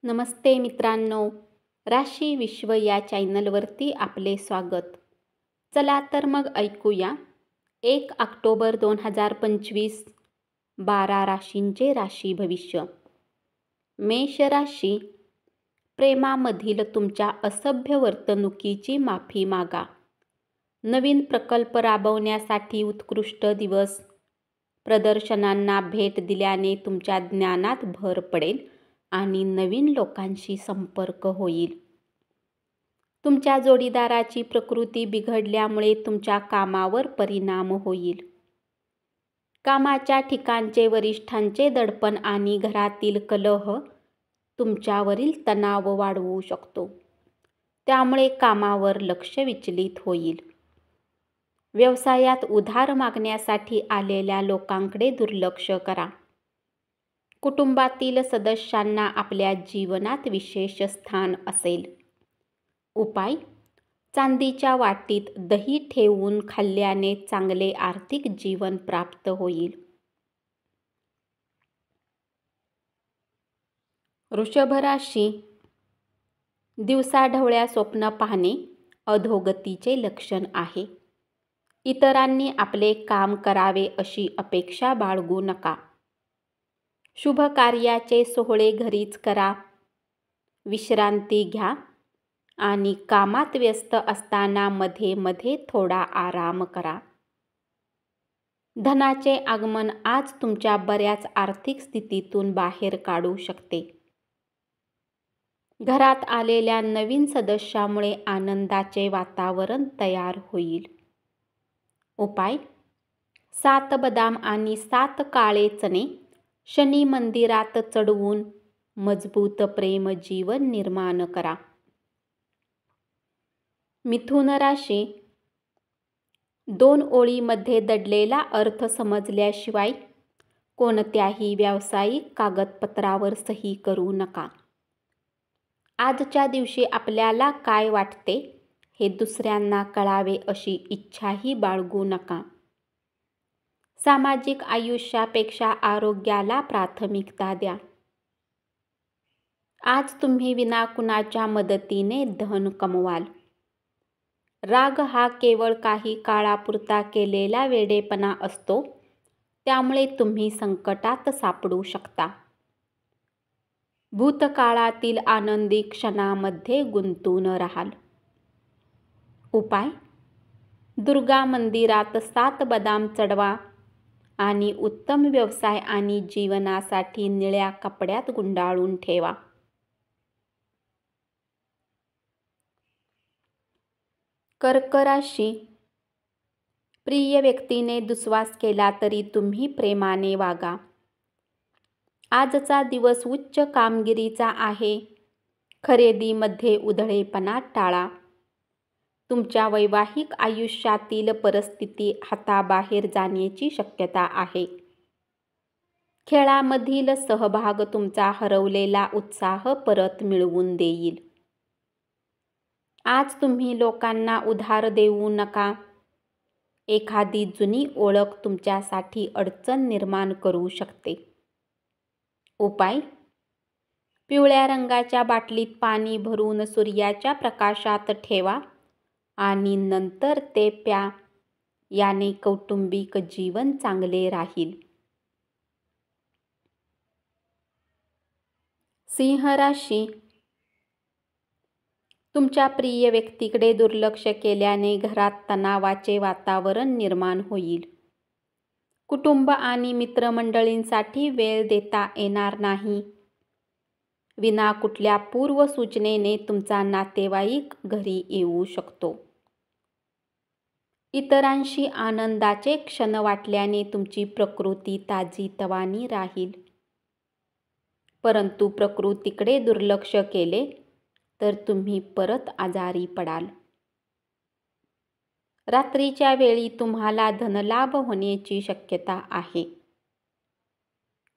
नमस्ते मित्रांनो, राशी विश्व या चॅनलवरती आपले स्वागत. चला तर मग ऐकूया 1 ऑक्टोबर 2025 12 राशींचे राशी भविष्य. मेष राशी, प्रेमामधील तुमच्या असभ्य वर्तणुकीची माफी मागा. नवीन प्रकल्प राबवण्यासाठी उत्कृष्ट दिवस. प्रदर्शनांना भेट दिल्याने तुमच्या ज्ञानात भर पडेल आणि नवीन लोकांशी संपर्क होईल. तुमच्या जोडीदाराची प्रकृती बिघडल्यामुळे तुमच्या कामावर परिणाम होईल. कामाच्या ठिकाणचे वरिष्ठांचे दडपण आणि घरातील कलह तुमच्यावरील तणाव वाढवू शकतो. त्यामुळे कामावर लक्ष विचलित होईल. व्यवसायात उधार मागण्यासाठी आलेल्या लोकांकडे दुर्लक्ष करा. कुटुंबातील सदस्यांना आपल्या जीवनात विशेष स्थान असेल. उपाय: चांदीच्या वाटीत दही ठेवून खाल्ल्याने चांगले आर्थिक जीवन प्राप्त होईल. वृषभ राशी, दिवसाढवळ्या स्वप्न पाहणे अधोगतीचे लक्षण आहे. इतरांनी आपले काम करावे अशी अपेक्षा बाळगू नका. शुभ कार्याचे सोहळे घरीच करा. विश्रांती घ्या आणि कामात व्यस्त असताना मध्ये मध्ये थोडा आराम करा. धनाचे आगमन आज तुमच्या बऱ्याच आर्थिक स्थितीतून बाहेर काढू शकते. घरात आलेल्या नवीन सदस्यामुळे आनंदाचे वातावरण तयार होईल. उपाय: 7 बदाम आणि 7 काळे चणे शनी मंदिरात चढवून मजबूत प्रेम जीवन निर्माण करा. मिथुन राशी, 2 ओळीमध्ये दडलेला अर्थ समजल्याशिवाय कोणत्याही व्यावसायिक कागदपत्रावर सही करू नका. आजच्या दिवशी आपल्याला काय वाटते हे दुसऱ्यांना कळावे अशी इच्छाही बाळगू नका. सामाजिक आयुष्यापेक्षा आरोग्याला प्राथमिकता द्या. आज तुम्ही विना कुणाच्या मदतीने धन कमवाल. राग हा केवळ काही काळापुरता केलेला वेडेपणा असतो, त्यामुळे तुम्ही संकटात सापडू शकता. भूतकाळातील आनंदी क्षणामध्ये गुंतून राहाल. उपाय: दुर्गा मंदिरात 7 बदाम चढवा आणि उत्तम व्यवसाय आणि जीवनासाठी निळ्या कपड्यात गुंडाळून ठेवा. कर्क राशी, प्रिय व्यक्तीने दुस्वास केला तरी तुम्ही प्रेमाने वागा. आजचा दिवस उच्च कामगिरीचा आहे. खरेदीमध्ये उधळेपणा टाळा. तुमच्या वैवाहिक आयुष्यातील परिस्थिती हाताबाहेर जाण्याची शक्यता आहे. खेळामधील सहभाग तुमचा हरवलेला उत्साह परत मिळवून देईल. आज तुम्ही लोकांना उधार देऊ नका. एखादी जुनी ओळख तुमच्यासाठी अडचण निर्माण करू शकते. उपाय: पिवळ्या रंगाच्या बाटलीत पाणी भरून सूर्याच्या प्रकाशात ठेवा आणि नंतर ते प्या. याने कौटुंबिक जीवन चांगले राहील. सिंह राशी, तुमच्या प्रिय व्यक्तीकडे दुर्लक्ष केल्याने घरात तणावाचे वातावरण निर्माण होईल. कुटुंब आणि मित्रमंडळींसाठी वेळ देता येणार नाही. विना कुठल्या पूर्वसूचनेने तुमचा नातेवाईक घरी येऊ शकतो. इतरांशी आनंदाचे क्षण वाटल्याने तुमची प्रकृती ताजीतवानी राहील. परंतु प्रकृतीकडे दुर्लक्ष केले तर तुम्ही परत आजारी पडाल. रात्रीच्या वेळी तुम्हाला धनलाभ होण्याची शक्यता आहे.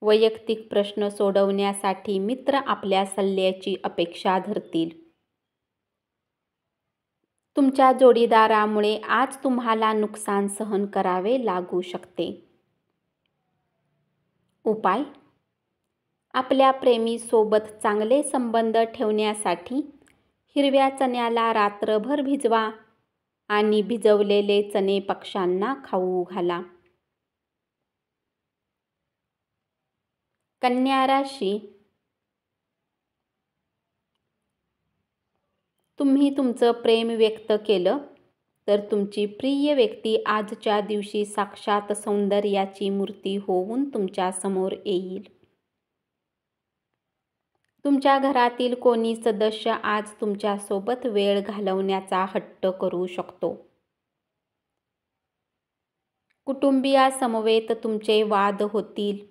वैयक्तिक प्रश्न सोडवण्यासाठी मित्र आपल्या सल्ल्याची अपेक्षा धरतील. तुमच्या जोडीदारामुळे आज तुम्हाला नुकसान सहन करावे लागू शकते. उपाय: आपल्या प्रेमीसोबत चांगले संबंध ठेवण्यासाठी हिरव्या चण्याला रात्रभर भिजवा आणि भिजवलेले चणे पक्ष्यांना खाऊ घाला. कन्या राशी, तुम्ही तुमचं प्रेम व्यक्त केलं तर तुमची प्रिय व्यक्ती आजच्या दिवशी साक्षात सौंदर्याची मूर्ती होऊन तुमच्या समोर येईल. तुमच्या घरातील कोणी सदस्य आज तुमच्यासोबत वेळ घालवण्याचा हट्ट करू शकतो. कुटुंबियासमवेत तुमचे वाद होतील,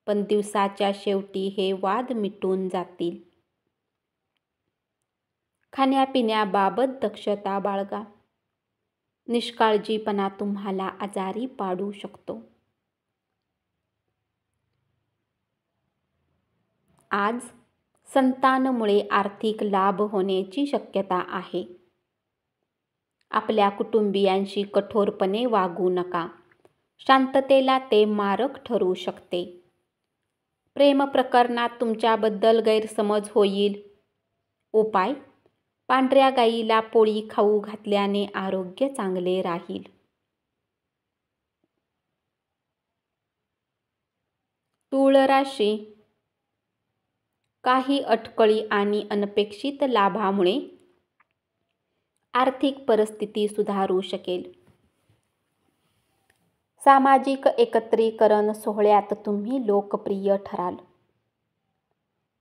पण दिवसाच्या शेवटी हे वाद मिटून जातील. खाण्यापिण्याबाबत दक्षता बाळगा. निष्काळजीपणा तुम्हाला आजारी पाडू शकतो. आज संतानामुळे आर्थिक लाभ होण्याची शक्यता आहे. आपल्या कुटुंबियांशी कठोरपणे वागू नका. शांततेला ते मारक ठरू शकते. प्रेम प्रकरणात तुमच्याबद्दल गैरसमज होईल. उपाय: पांढऱ्या गाईला पोळी खाऊ घातल्याने आरोग्य चांगले राहील. तूळ राशी, काही अडचणी आणि अनपेक्षित लाभामुळे आर्थिक परिस्थिती सुधारू शकेल. सामाजिक एकत्रीकरण सोहळ्यात तुम्ही लोकप्रिय ठराल.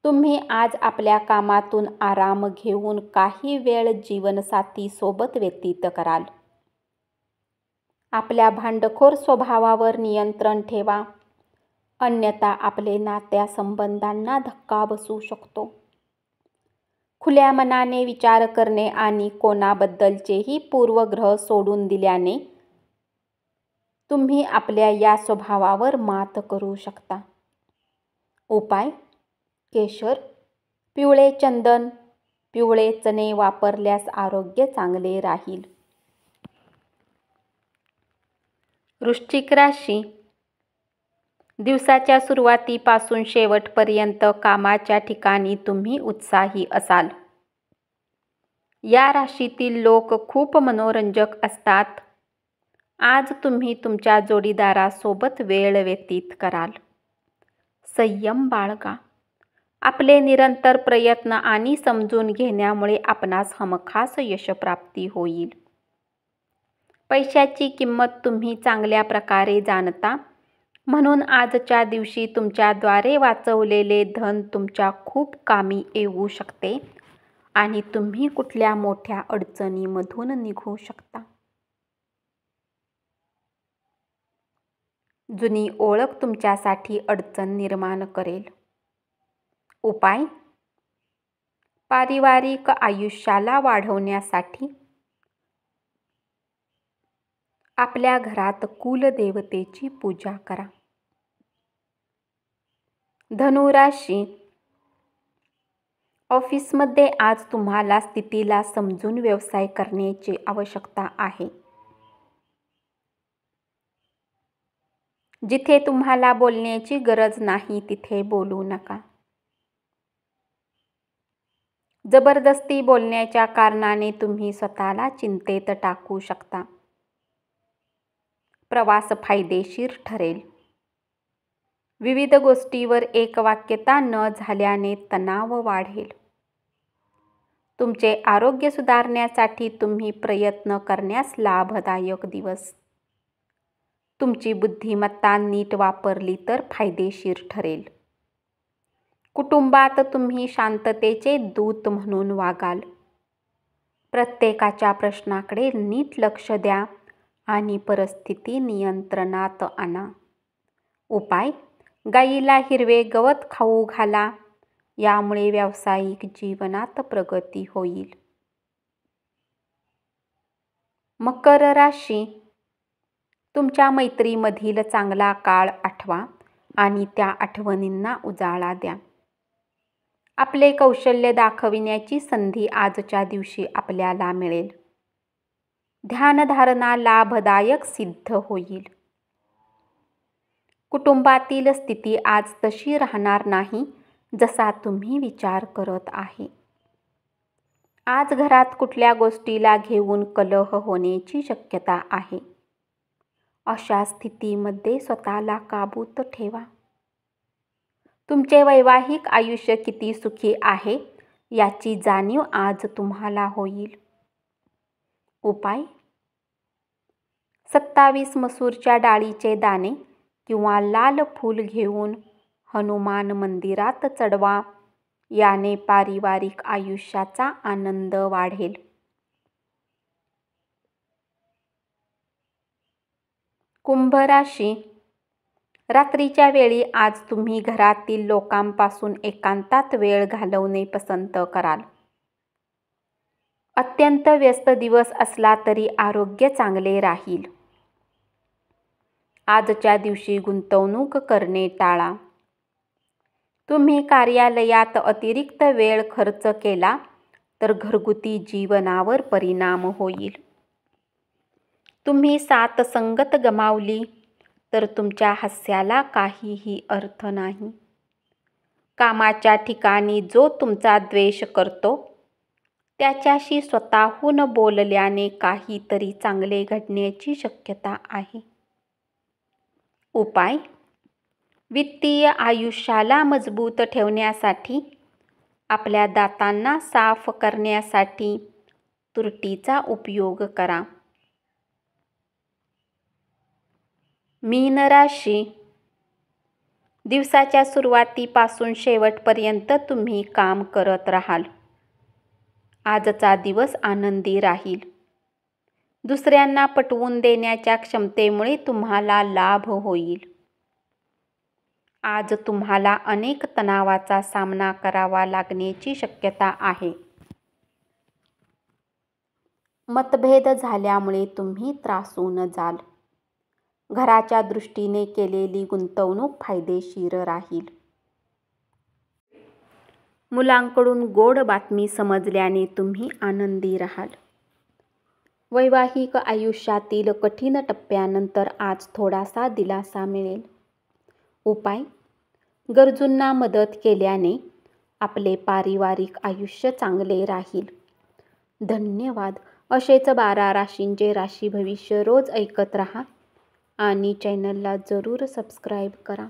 तुम्ही आज आपल्या कामातून आराम घेऊन काही वेळ जीवनसाथी सोबत व्यतीत कराल. आपल्या भांडखोर स्वभावावर नियंत्रण ठेवा, अन्यथा आपले नात्यासंबंधांना धक्का बसू शकतो. खुल्या मनाने विचार करणे आणि कोणाबद्दलचेही पूर्वग्रह सोडून दिल्याने तुम्ही आपल्या या स्वभावावर मात करू शकता. उपाय: केशर, पिवळे चंदन, पिवळे चणे वापरल्यास आरोग्य चांगले राहील. वृश्चिक राशी, दिवसाच्या सुरुवातीपासून शेवटपर्यंत कामाच्या ठिकाणी तुम्ही उत्साही असाल. या राशीतील लोक खूप मनोरंजक असतात. आज तुम्ही तुमच्या जोडीदारासोबत वेळ व्यतीत कराल. संयम बाळगा. आपले निरंतर प्रयत्न आणि समजून घेण्यामुळे आपणास हमखास यशप्राप्ती होईल. पैशाची किंमत तुम्ही चांगल्या प्रकारे जाणता, म्हणून आजच्या दिवशी तुमच्याद्वारे वाचवलेले धन तुमच्या खूप कामी येऊ शकते आणि तुम्ही कुठल्या मोठ्या अडचणीमधून निघू शकता. जुनी ओळख तुमच्यासाठी अडचण निर्माण करेल. उपाय: पारिवारिक आयुष्याला वाढवण्यासाठी आपल्या घरात कुलदेवतेची पूजा करा. धनु राशी, ऑफिसमध्ये आज तुम्हाला स्थितीला समजून व्यवसाय करण्याची आवश्यकता आहे. जिथे तुम्हाला बोलण्याची गरज नाही तिथे बोलू नका. जबरदस्ती बोलण्याच्या कारणाने तुम्ही स्वतःला चिंतेत टाकू शकता. प्रवास फायदेशीर ठरेल. विविध गोष्टीवर एकवाक्यता न झाल्याने तणाव वाढेल. तुमचे आरोग्य सुधारण्यासाठी तुम्ही प्रयत्न करण्यास लाभदायक दिवस. तुमची बुद्धिमत्ता नीट वापरली तर फायदेशीर ठरेल. कुटुंबात तुम्ही शांततेचे दूत म्हणून वागाल. प्रत्येकाच्या प्रश्नाकडे नीट लक्ष द्या आणि परिस्थिती नियंत्रणात आणा. उपाय: गायीला हिरवे गवत खाऊ घाला. यामुळे व्यावसायिक जीवनात प्रगती होईल. मकर राशी, तुमच्या मैत्रीमधील चांगला काळ आठवा आणि त्या आठवणींना उजाळा द्या. आपले कौशल्य दाखविण्याची संधी आजच्या दिवशी आपल्याला मिळेल. ध्यानधारणा लाभदायक सिद्ध होईल. कुटुंबातील स्थिती आज तशी राहणार नाही जसा तुम्ही विचार करत आहे. आज घरात कुठल्या गोष्टीला घेऊन कलह होण्याची शक्यता आहे. अशा स्थितीमध्ये स्वतःला काबूत ठेवा. तुमचे वैवाहिक आयुष्य किती सुखी आहे याची जाणीव आज तुम्हाला होईल. उपाय: 27 मसूरच्या डाळीचे दाणे किंवा लाल फूल घेऊन हनुमान मंदिरात चढवा. याने पारिवारिक आयुष्याचा आनंद वाढेल. कुंभ राशी. रात्रीच्या वेळी आज तुम्ही घरातील लोकांपासून एकांतात वेळ घालवणे पसंत कराल. अत्यंत व्यस्त दिवस असला तरी आरोग्य चांगले राहील. आजच्या दिवशी गुंतवणूक करणे टाळा. तुम्ही कार्यालयात अतिरिक्त वेळ खर्च केला तर घरगुती जीवनावर परिणाम होईल. तुम्ही साथ संगत गमावली तर तुमच्या हास्याला काहीही अर्थ नाही. कामाच्या ठिकाणी जो तुमचा द्वेष करतो त्याच्याशी स्वतःहून बोलल्याने काहीतरी चांगले घडण्याची शक्यता आहे. उपाय: वित्तीय आयुष्याला मजबूत ठेवण्यासाठी आपल्या दातांना साफ करण्यासाठी तुरटीचा उपयोग करा. मीन राशी. दिवसाच्या सुरुवातीपासून शेवटपर्यंत तुम्ही काम करत राहाल. आजचा दिवस आनंदी राहील. दुसऱ्यांना पटवून देण्याच्या क्षमतेमुळे तुम्हाला लाभ होईल. आज तुम्हाला अनेक तणावाचा सामना करावा लागण्याची शक्यता आहे. मतभेद झाल्यामुळे तुम्ही त्रासून जाल. घराच्या दृष्टीने केलेली गुंतवणूक फायदेशीर राहील. मुलांकडून गोड बातमी समजल्याने तुम्ही आनंदी राहाल. वैवाहिक आयुष्यातील कठीण टप्प्यानंतर आज थोडासा दिलासा मिळेल. उपाय: गरजूंना मदत केल्याने आपले पारिवारिक आयुष्य चांगले राहील. धन्यवाद. असेच 12 राशींचे राशी भविष्य रोज ऐकत रहा आणि चॅनलला जरूर सबस्क्राईब करा.